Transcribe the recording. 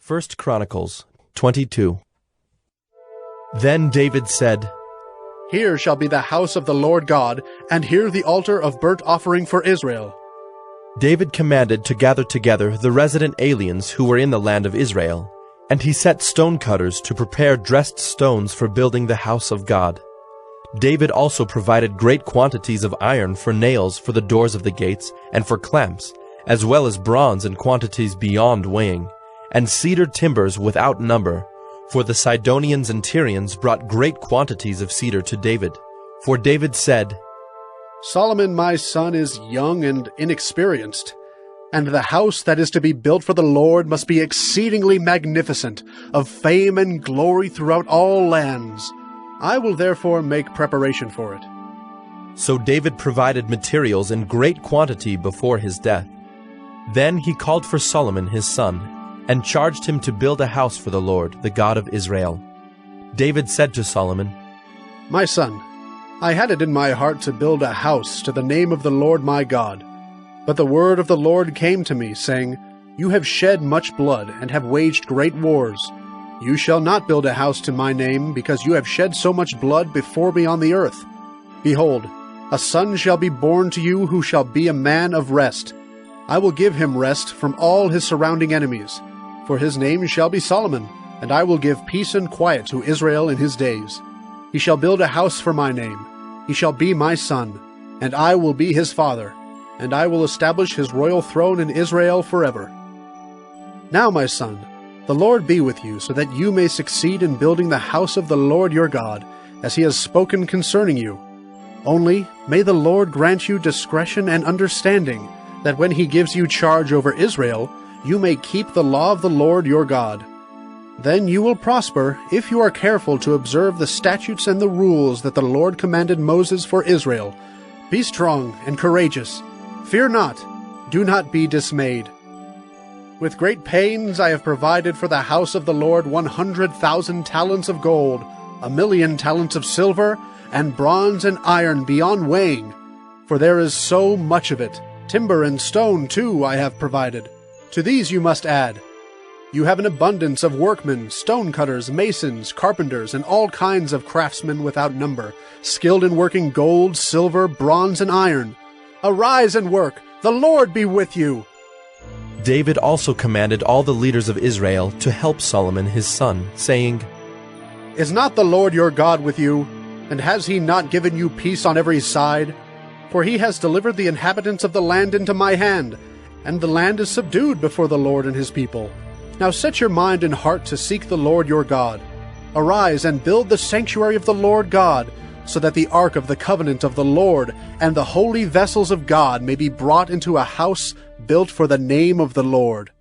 1 Chronicles 22. Then David said, Here shall be the house of the Lord God, and here the altar of burnt offering for Israel. David commanded to gather together the resident aliens who were in the land of Israel, and he set stonecutters to prepare dressed stones for building the house of God. David also provided great quantities of iron for nails for the doors of the gates and for clamps, as well as bronze in quantities beyond weighing, and cedar timbers without number, for the Sidonians and Tyrians brought great quantities of cedar to David. For David said, Solomon my son is young and inexperienced, and the house that is to be built for the Lord must be exceedingly magnificent, of fame and glory throughout all lands. I will therefore make preparation for it. So David provided materials in great quantity before his death. Then he called for Solomon his son, and charged him to build a house for the Lord, the God of Israel. David said to Solomon, My son, I had it in my heart to build a house to the name of the Lord my God. But the word of the Lord came to me, saying, You have shed much blood, and have waged great wars. You shall not build a house to my name, because you have shed so much blood before me on the earth. Behold, a son shall be born to you who shall be a man of rest. I will give him rest from all his surrounding enemies. For his name shall be Solomon, and I will give peace and quiet to Israel in his days. He shall build a house for my name. He shall be my son, and I will be his father, and I will establish his royal throne in Israel forever. Now, my son, the Lord be with you, so that you may succeed in building the house of the Lord your God, as he has spoken concerning you. Only may the Lord grant you discretion and understanding, that when he gives you charge over Israel, you may keep the law of the Lord your God. Then you will prosper if you are careful to observe the statutes and the rules that the Lord commanded Moses for Israel. Be strong and courageous. Fear not. Do not be dismayed. With great pains I have provided for the house of the Lord 100,000 talents of gold, 1,000,000 talents of silver, and bronze and iron beyond weighing. For there is so much of it. Timber and stone, too, I have provided. To these you must add. You have an abundance of workmen, stonecutters, masons, carpenters, and all kinds of craftsmen without number, skilled in working gold, silver, bronze, and iron. Arise and work. The Lord be with you. David also commanded all the leaders of Israel to help Solomon his son, saying, Is not the Lord your God with you? And has he not given you peace on every side? For he has delivered the inhabitants of the land into my hand, and the land is subdued before the Lord and his people. Now set your mind and heart to seek the Lord your God. Arise and build the sanctuary of the Lord God, so that the ark of the covenant of the Lord and the holy vessels of God may be brought into a house built for the name of the Lord.